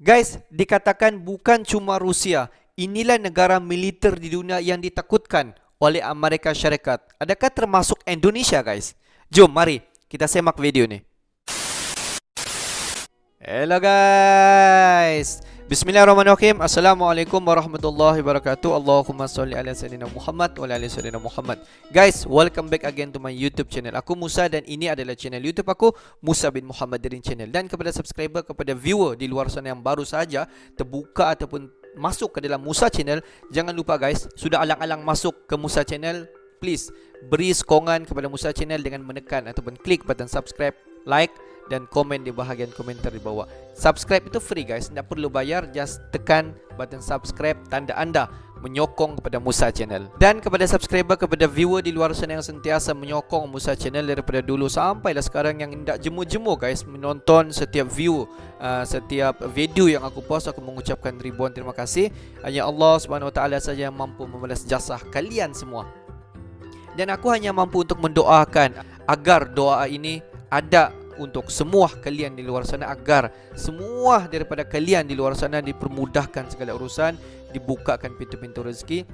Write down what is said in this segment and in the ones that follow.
Guys, dikatakan bukan cuma Rusia, inilah negara militer di dunia yang ditakutkan oleh Amerika Syarikat. Adakah termasuk Indonesia, guys? Jom, mari kita semak video ni. Hello guys. Bismillahirrahmanirrahim. Assalamualaikum warahmatullahi wabarakatuh. Allahumma salli ala sayyidina Muhammad wa ala ali sayyidina Muhammad. Guys, welcome back again to my YouTube channel. Aku Musa dan ini adalah channel YouTube aku, Musa bin Muhammad Darin Channel. Dan kepada subscriber, kepada viewer di luar sana yang baru saja terbuka ataupun masuk ke dalam Musa Channel, jangan lupa guys, sudah alang-alang masuk ke Musa Channel, please beri sokongan kepada Musa Channel dengan menekan ataupun klik button subscribe, like dan komen di bahagian komentar di bawah. Subscribe itu free guys, tidak perlu bayar, just tekan button subscribe, tanda anda menyokong kepada Musa Channel. Dan kepada subscriber, kepada viewer di luar sana yang sentiasa menyokong Musa Channel daripada dulu sampailah sekarang, yang tidak jemu-jemu guys menonton setiap view, setiap video yang aku post, aku mengucapkan ribuan terima kasih. Hanya Allah Subhanahu Wa Taala saja yang mampu membalas jasa kalian semua. Dan aku hanya mampu untuk mendoakan agar doa ini ada untuk semua kalian di luar sana, agar semua daripada kalian di luar sana dipermudahkan segala urusan, dibukakan pintu-pintu rezeki,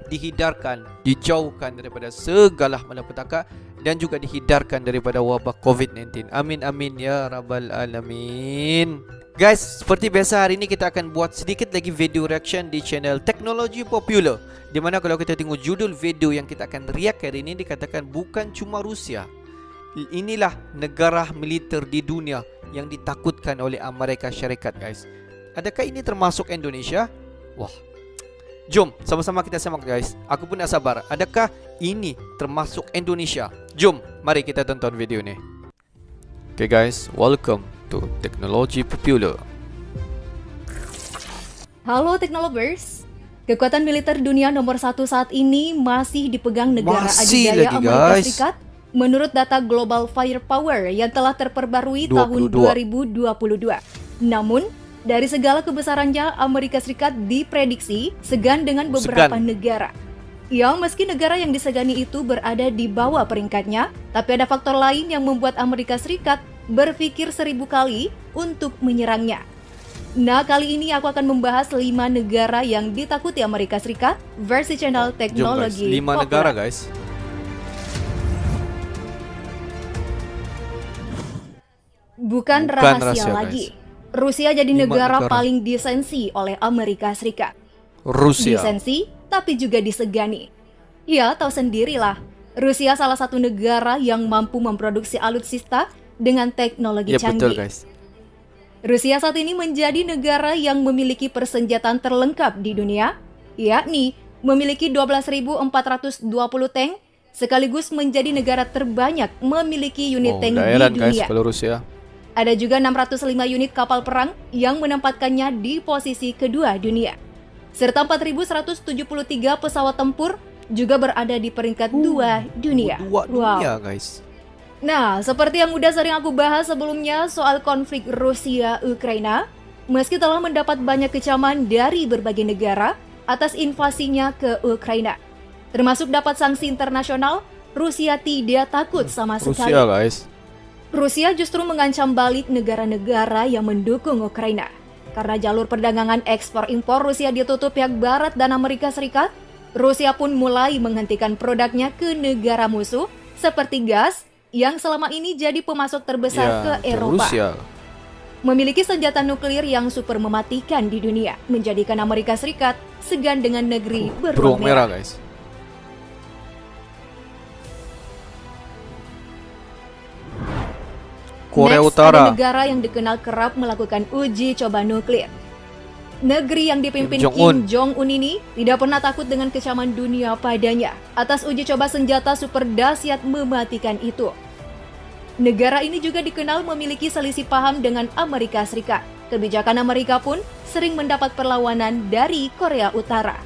dihidarkan, dijauhkan daripada segala malapetaka, dan juga dihidarkan daripada wabah COVID-19. Amin amin ya rabbal alamin. Guys, seperti biasa hari ini kita akan buat sedikit lagi video reaction di channel Teknologi Popular, di mana kalau kita tengok judul video yang kita akan react hari ini, dikatakan bukan cuma Rusia, inilah negara militer di dunia yang ditakutkan oleh Amerika Syarikat guys. Adakah ini termasuk Indonesia? Wah, jom sama-sama kita semak guys. Aku pun tak sabar. Adakah ini termasuk Indonesia? Jom, mari kita tonton video ni. Okay guys, welcome to Teknologi Popular. Halo Teknolovers. Kekuatan militer dunia nomor 1 saat ini masih dipegang negara adidaya Amerika Serikat menurut data Global Firepower yang telah terperbarui tahun 2022. Namun, dari segala kebesarannya, Amerika Serikat diprediksi segan dengan beberapa negara. Ya, meski negara yang disegani itu berada di bawah peringkatnya, tapi ada faktor lain yang membuat Amerika Serikat berpikir 1000 kali untuk menyerangnya. Nah, kali ini aku akan membahas 5 negara yang ditakuti Amerika Serikat versi channel Teknologi Popular. 5 negara guys. Bukan rahasia lagi. Rusia jadi negara paling disensi oleh Amerika Serikat. Rusia. Disensi, tapi juga disegani. Ya, tahu sendirilah. Rusia salah satu negara yang mampu memproduksi alutsista dengan teknologi canggih. Betul guys. Rusia saat ini menjadi negara yang memiliki persenjataan terlengkap di dunia, yakni memiliki 12.420 tank, sekaligus menjadi negara terbanyak memiliki unit tank di dunia. Guys, kalau Rusia. Ada juga 605 unit kapal perang yang menempatkannya di posisi kedua dunia. Serta 4.173 pesawat tempur juga berada di peringkat 2 dunia. Dunia guys. Nah, seperti yang udah sering aku bahas sebelumnya soal konflik Rusia-Ukraina, meski telah mendapat banyak kecaman dari berbagai negara atas invasinya ke Ukraina, termasuk dapat sanksi internasional, Rusia tidak takut sama sekali. Rusia guys. Rusia justru mengancam balik negara-negara yang mendukung Ukraina. Karena jalur perdagangan ekspor-impor Rusia ditutup pihak Barat dan Amerika Serikat, Rusia pun mulai menghentikan produknya ke negara musuh seperti gas yang selama ini jadi pemasok terbesar ke Eropa. Rusia memiliki senjata nuklir yang super mematikan di dunia, menjadikan Amerika Serikat segan dengan negeri beruang merah guys. Korea Utara. Ada negara yang dikenal kerap melakukan uji coba nuklir. Negeri yang dipimpin Kim Jong-un ini tidak pernah takut dengan kecaman dunia padanya atas uji coba senjata super dahsyat mematikan itu. Negara ini juga dikenal memiliki selisih paham dengan Amerika Serikat. Kebijakan Amerika pun sering mendapat perlawanan dari Korea Utara.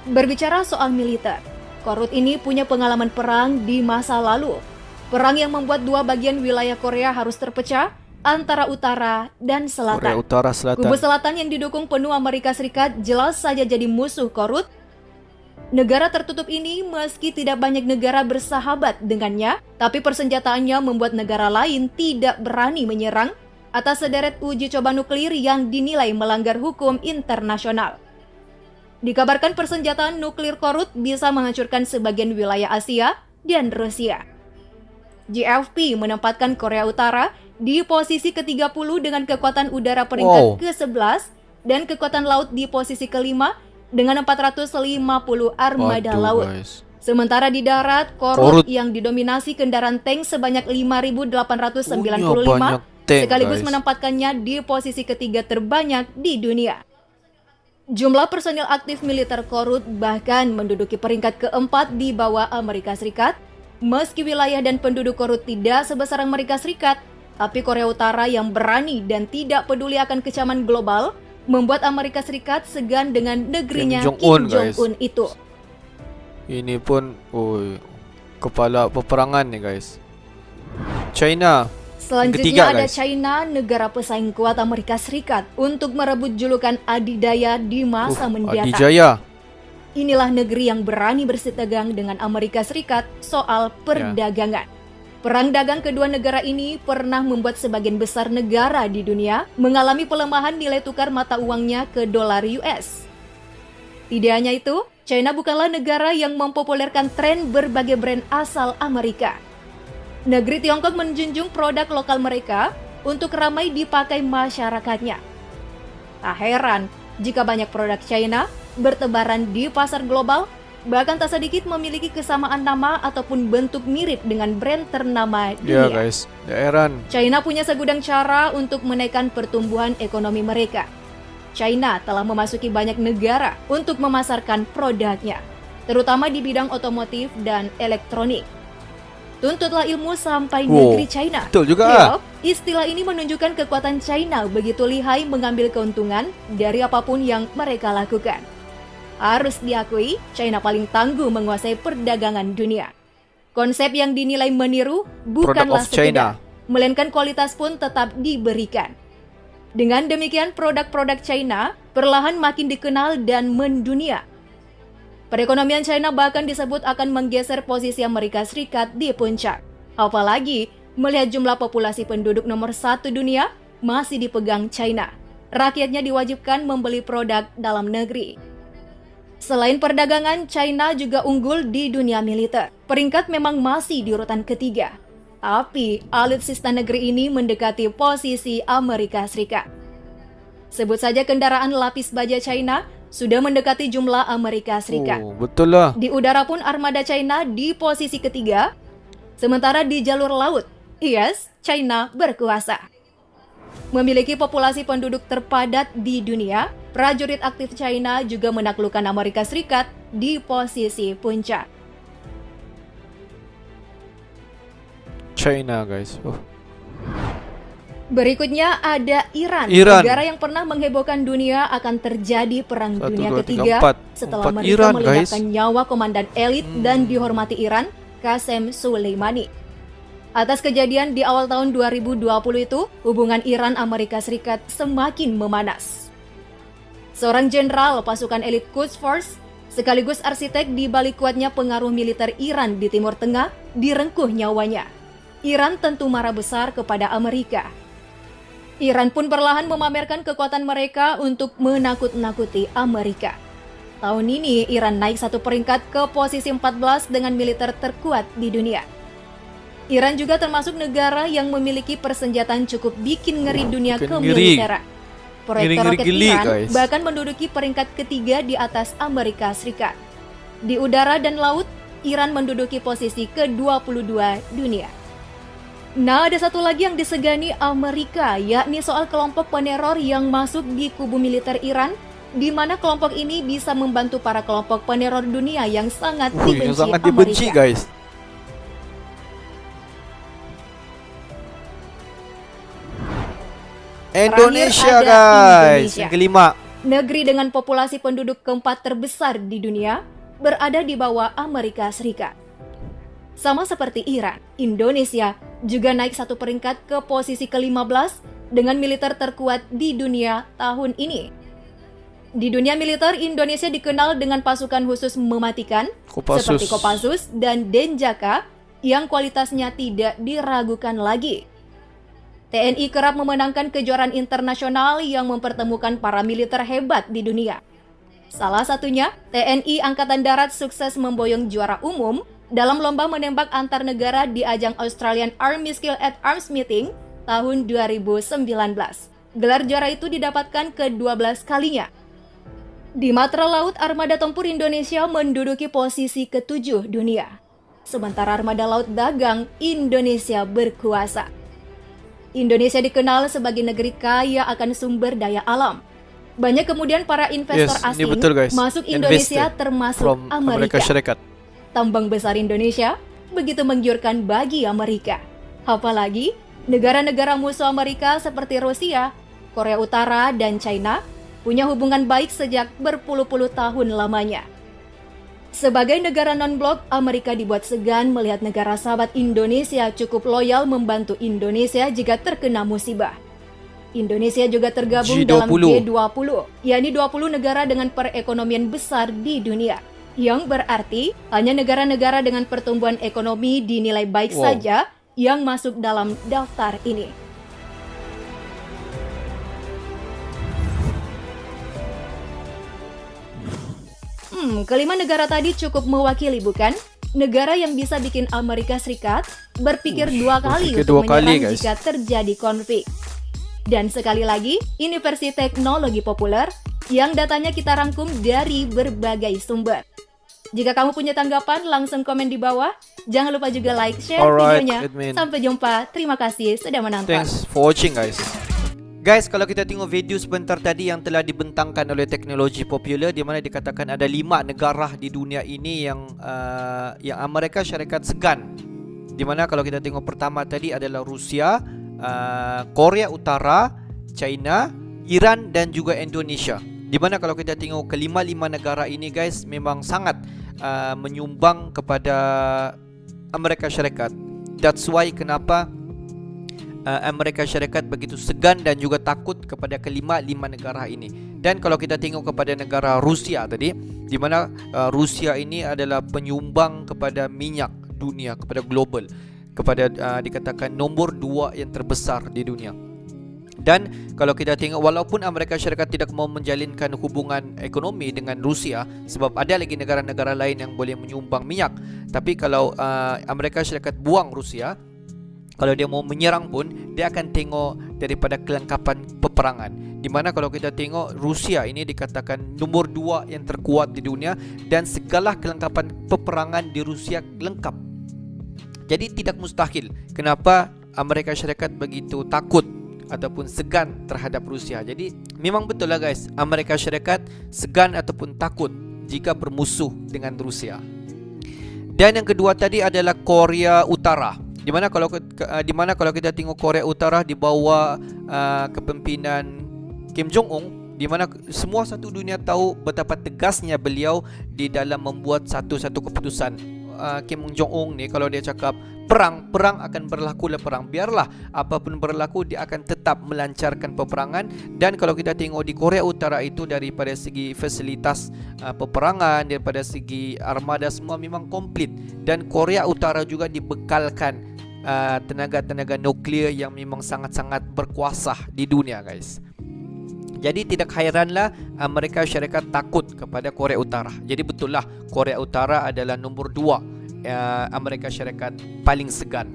Berbicara soal militer, Korut ini punya pengalaman perang di masa lalu. Perang yang membuat dua bagian wilayah Korea harus terpecah antara utara dan selatan. Korea Utara Selatan. Kubu selatan yang didukung penuh Amerika Serikat jelas saja jadi musuh Korut. Negara tertutup ini meski tidak banyak negara bersahabat dengannya, tapi persenjataannya membuat negara lain tidak berani menyerang atas sederet uji coba nuklir yang dinilai melanggar hukum internasional. Dikabarkan persenjataan nuklir Korut bisa menghancurkan sebagian wilayah Asia dan Rusia. JFP menempatkan Korea Utara di posisi ke-30 dengan kekuatan udara peringkat ke-11 dan kekuatan laut di posisi ke-5 dengan 450 armada laut. Sementara di darat, Korut yang didominasi kendaraan tank sebanyak 5.895 sekaligus menempatkannya di posisi ketiga terbanyak di dunia. Jumlah personil aktif militer Korut bahkan menduduki peringkat keempat di bawah Amerika Serikat. Meski wilayah dan penduduk Korut tidak sebesar Amerika Serikat, tapi Korea Utara yang berani dan tidak peduli akan kecaman global membuat Amerika Serikat segan dengan negerinya Kim Jong-un itu. Ini pun kepala peperangan nih guys. China. Selanjutnya ada China, negara pesaing kuat Amerika Serikat untuk merebut julukan adidaya di masa mendatang. Adidaya. Inilah negeri yang berani bersitegang dengan Amerika Serikat soal perdagangan. Perang dagang kedua negara ini pernah membuat sebagian besar negara di dunia mengalami pelemahan nilai tukar mata uangnya ke dolar US. Tidak hanya itu, China bukanlah negara yang mempopulerkan tren berbagai brand asal Amerika. Negeri Tiongkok menjunjung produk lokal mereka untuk ramai dipakai masyarakatnya. Tak heran jika banyak produk China bertebaran di pasar global, bahkan tak sedikit memiliki kesamaan nama ataupun bentuk mirip dengan brand ternama dunia. Guys, tak heran. China punya segudang cara untuk menaikkan pertumbuhan ekonomi mereka. China telah memasuki banyak negara untuk memasarkan produknya, terutama di bidang otomotif dan elektronik. Tuntutlah ilmu sampai negeri China. Betul juga. Istilah ini menunjukkan kekuatan China begitu lihai mengambil keuntungan dari apapun yang mereka lakukan. Harus diakui, China paling tangguh menguasai perdagangan dunia. Konsep yang dinilai meniru bukanlah sekedar, melainkan kualitas pun tetap diberikan. Dengan demikian, produk-produk China perlahan makin dikenal dan mendunia. Perekonomian China bahkan disebut akan menggeser posisi Amerika Serikat di puncak. Apalagi melihat jumlah populasi penduduk nomor 1 dunia masih dipegang China. Rakyatnya diwajibkan membeli produk dalam negeri. Selain perdagangan, China juga unggul di dunia militer. Peringkat memang masih di urutan ketiga. Tapi alutsista negeri ini mendekati posisi Amerika Serikat. Sebut saja kendaraan lapis baja China sudah mendekati jumlah Amerika Serikat. Betul lah. Di udara pun armada China di posisi ketiga. Sementara di jalur laut, China berkuasa. Memiliki populasi penduduk terpadat di dunia, prajurit aktif China juga menaklukkan Amerika Serikat di posisi puncak. China guys. Berikutnya ada Iran, negara yang pernah menghebohkan dunia akan terjadi perang dunia ketiga setelah mereka melelahkan nyawa komandan elit dan dihormati Iran, Qasem Soleimani. Atas kejadian di awal tahun 2020 itu, hubungan Iran-Amerika Serikat semakin memanas. Seorang jenderal pasukan elit Quds Force, sekaligus arsitek di balik kuatnya pengaruh militer Iran di Timur Tengah, direngkuh nyawanya. Iran tentu marah besar kepada Amerika. Iran pun perlahan memamerkan kekuatan mereka untuk menakut-nakuti Amerika. Tahun ini, Iran naik satu peringkat ke posisi 14 dengan militer terkuat di dunia. Iran juga termasuk negara yang memiliki persenjataan cukup bikin ngeri dunia kemiliteran. Proyek roket Iran bahkan menduduki peringkat ketiga di atas Amerika Serikat. Di udara dan laut, Iran menduduki posisi ke-22 dunia. Nah, ada satu lagi yang disegani Amerika, yakni soal kelompok peneror yang masuk di kubu militer Iran, di mana kelompok ini bisa membantu para kelompok peneror dunia yang sangat dibenci Amerika. Guys. Indonesia guys, yang kelima. Negeri dengan populasi penduduk keempat terbesar di dunia, berada di bawah Amerika Serikat. Sama seperti Iran, Indonesia juga naik satu peringkat ke posisi ke-15 dengan militer terkuat di dunia tahun ini. Di dunia militer, Indonesia dikenal dengan pasukan khusus mematikan seperti Kopassus dan Denjaka yang kualitasnya tidak diragukan lagi. TNI kerap memenangkan kejuaraan internasional yang mempertemukan para militer hebat di dunia. Salah satunya, TNI Angkatan Darat sukses memboyong juara umum dalam lomba menembak antar negara di ajang Australian Army Skill at Arms Meeting tahun 2019. Gelar juara itu didapatkan ke-12 kalinya. Di matra laut, Armada Tempur Indonesia menduduki posisi ke-7 dunia. Sementara Armada Laut Dagang Indonesia berkuasa. Indonesia dikenal sebagai negeri kaya akan sumber daya alam. Banyak kemudian para investor asing masuk Indonesia termasuk Amerika Syarikat. Tambang besar Indonesia begitu menggiurkan bagi Amerika. Apalagi negara-negara musuh Amerika seperti Rusia, Korea Utara, dan China punya hubungan baik sejak berpuluh-puluh tahun lamanya. Sebagai negara non-blok, Amerika dibuat segan melihat negara sahabat Indonesia cukup loyal membantu Indonesia jika terkena musibah. Indonesia juga tergabung dalam G20, yakni 20 negara dengan perekonomian besar di dunia. Yang berarti hanya negara-negara dengan pertumbuhan ekonomi dinilai baik saja yang masuk dalam daftar ini. Kelima negara tadi cukup mewakili, bukan? Negara yang bisa bikin Amerika Serikat berpikir dua kali untuk menyerang jika terjadi konflik. Dan sekali lagi, ini versi teknologi populer yang datanya kita rangkum dari berbagai sumber. Jika kamu punya tanggapan, langsung komen di bawah. Jangan lupa juga like, share videonya. Sampai jumpa. Terima kasih sudah menonton. Thanks for watching, guys. Guys, kalau kita tengok video sebentar tadi yang telah dibentangkan oleh teknologi popular, di mana dikatakan ada 5 negara di dunia ini yang Amerika Syarikat segan. Di mana kalau kita tengok pertama tadi adalah Rusia, Korea Utara, China, Iran dan juga Indonesia. Di mana kalau kita tengok kelima-lima negara ini, guys, memang sangat menyumbang kepada Amerika Syarikat. That's why kenapa Amerika Syarikat begitu segan dan juga takut kepada kelima-lima negara ini. Dan kalau kita tengok kepada negara Rusia tadi, di mana Rusia ini adalah penyumbang kepada minyak dunia, kepada global, kepada dikatakan nombor 2 yang terbesar di dunia. Dan kalau kita tengok, walaupun Amerika Syarikat tidak mau menjalinkan hubungan ekonomi dengan Rusia, sebab ada lagi negara-negara lain yang boleh menyumbang minyak, tapi kalau Amerika Syarikat buang Rusia, kalau dia mau menyerang pun, dia akan tengok daripada kelengkapan peperangan. Di mana kalau kita tengok, Rusia ini dikatakan nombor 2 yang terkuat di dunia, dan segala kelengkapan peperangan di Rusia lengkap. Jadi tidak mustahil kenapa Amerika Syarikat begitu takut ataupun segan terhadap Rusia. Jadi memang betul lah, guys, Amerika Syarikat segan ataupun takut jika bermusuh dengan Rusia. Dan yang kedua tadi adalah Korea Utara. Di mana kalau kita tengok Korea Utara di bawah kepimpinan Kim Jong Un, di mana semua satu dunia tahu betapa tegasnya beliau di dalam membuat satu-satu keputusan. Kim Jong Un ni kalau dia cakap perang akan berlaku, perang, biarlah apapun berlaku, dia akan tetap melancarkan peperangan. Dan kalau kita tengok di Korea Utara itu, daripada segi fasilitas peperangan, daripada segi armada, semua memang komplit. Dan Korea Utara juga dibekalkan tenaga-tenaga nuklear yang memang sangat-sangat berkuasa di dunia, guys. Jadi tidak hairanlah Amerika Syarikat takut kepada Korea Utara. Jadi betul lah, Korea Utara adalah nombor 2 Amerika Syarikat paling segan.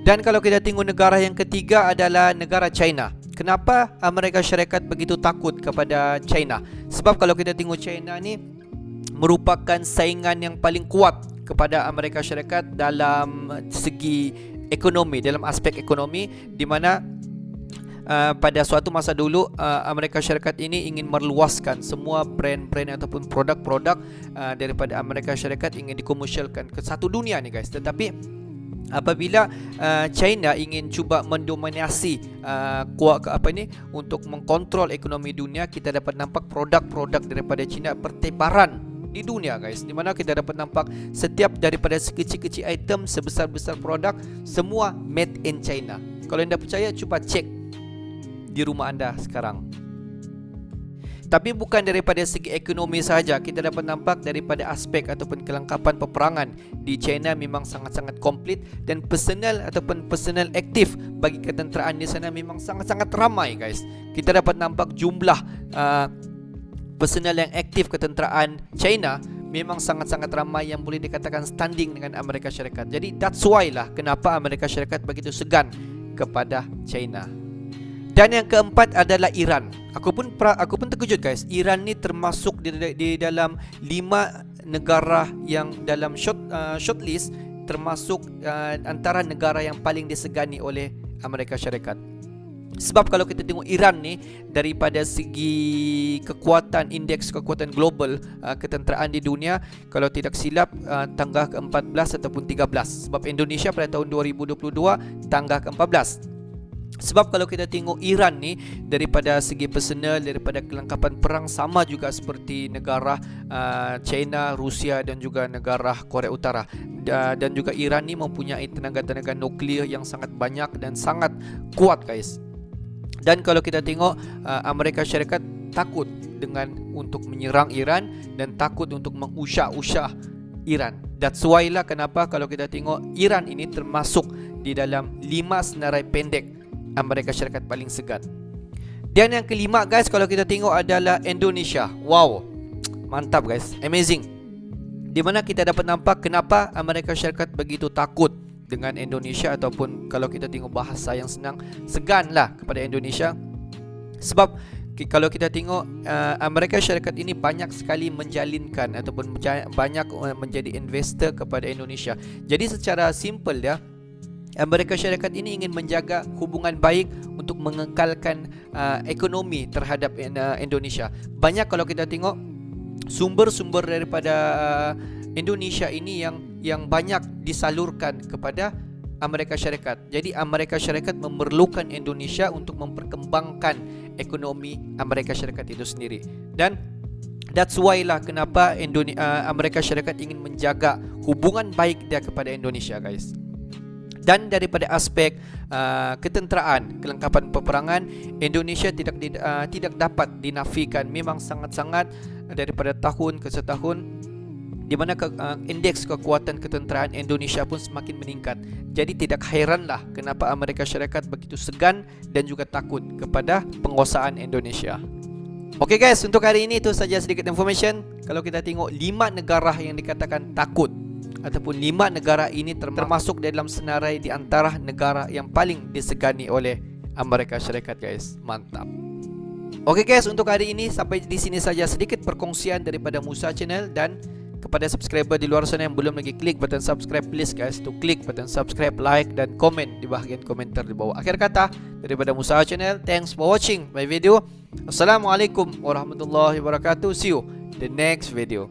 Dan kalau kita tengok negara yang ketiga adalah negara China. Kenapa Amerika Syarikat begitu takut kepada China? Sebab kalau kita tengok, China ni merupakan saingan yang paling kuat kepada Amerika Syarikat dalam segi ekonomi, dalam aspek ekonomi, di mana pada suatu masa dulu Amerika Syarikat ini ingin meluaskan semua brand-brand ataupun produk-produk daripada Amerika Syarikat ingin dikomersialkan ke satu dunia ni, guys. Tetapi apabila China ingin cuba mendominasi untuk mengkontrol ekonomi dunia, kita dapat nampak produk-produk daripada China bertebaran di dunia, guys. Di mana kita dapat nampak setiap daripada sekecil-kecil item sebesar-besar produk, semua made in China. Kalau anda percaya, cuba cek di rumah anda sekarang. Tapi bukan daripada segi ekonomi sahaja, kita dapat nampak daripada aspek ataupun kelengkapan peperangan di China memang sangat-sangat komplit, dan personal ataupun personal aktif bagi ketenteraan di sana memang sangat-sangat ramai guys. Kita dapat nampak jumlah personal yang aktif ketenteraan China memang sangat-sangat ramai, yang boleh dikatakan standing dengan Amerika Syarikat. Jadi that's why lah kenapa Amerika Syarikat begitu segan kepada China. Dan yang keempat adalah Iran. Aku pun terkejut guys. Iran ni termasuk di dalam 5 negara yang dalam shortlist, termasuk antara negara yang paling disegani oleh Amerika Syarikat. Sebab kalau kita tengok Iran ni daripada segi kekuatan, indeks kekuatan global ketenteraan di dunia, kalau tidak silap tangga ke-14 ataupun 13. Sebab Indonesia pada tahun 2022 tangga ke-14. Sebab kalau kita tengok Iran ni daripada segi personal, daripada kelengkapan perang, sama juga seperti negara China, Rusia dan juga negara Korea Utara. Dan juga Iran ni mempunyai tenaga-tenaga nuklear yang sangat banyak dan sangat kuat guys. Dan kalau kita tengok Amerika Syarikat takut dengan untuk menyerang Iran dan takut untuk mengusah-usah Iran. That's why lah kenapa kalau kita tengok Iran ini termasuk di dalam 5 senarai pendek Amerika Syarikat paling segan. Dan yang kelima guys, kalau kita tengok adalah Indonesia. Wow, mantap guys, amazing. Di mana kita dapat nampak kenapa Amerika Syarikat begitu takut dengan Indonesia, ataupun kalau kita tengok bahasa yang senang, segan lah kepada Indonesia. Sebab kalau kita tengok Amerika Syarikat ini banyak sekali menjalinkan ataupun banyak menjadi investor kepada Indonesia. Jadi secara simple dia, Amerika Syarikat ini ingin menjaga hubungan baik untuk mengekalkan ekonomi terhadap Indonesia. Banyak kalau kita tengok sumber-sumber daripada Indonesia ini yang banyak disalurkan kepada Amerika Syarikat. Jadi Amerika Syarikat memerlukan Indonesia untuk memperkembangkan ekonomi Amerika Syarikat itu sendiri. Dan that's why lah kenapa Amerika Syarikat ingin menjaga hubungan baik dia kepada Indonesia guys. Dan daripada aspek ketenteraan, kelengkapan peperangan, Indonesia tidak dapat dinafikan, memang sangat-sangat daripada tahun ke setahun, di mana indeks kekuatan ketenteraan Indonesia pun semakin meningkat. Jadi tidak heranlah kenapa Amerika Syarikat begitu segan dan juga takut kepada penguasaan Indonesia. Oke guys, untuk hari ini itu saja sedikit information. Kalau kita tengok 5 negara yang dikatakan takut, ataupun 5 negara ini termasuk dalam senarai di antara negara yang paling disegani oleh Amerika Syarikat guys. Mantap. Oke guys, untuk hari ini sampai di sini saja sedikit perkongsian daripada Musa Channel. Dan kepada subscriber di luar sana yang belum lagi klik button subscribe, please guys to klik button subscribe, like dan komen di bahagian komentar di bawah. Akhir kata daripada Musa Channel, thanks for watching my video. Assalamualaikum warahmatullahi wabarakatuh. See you the next video.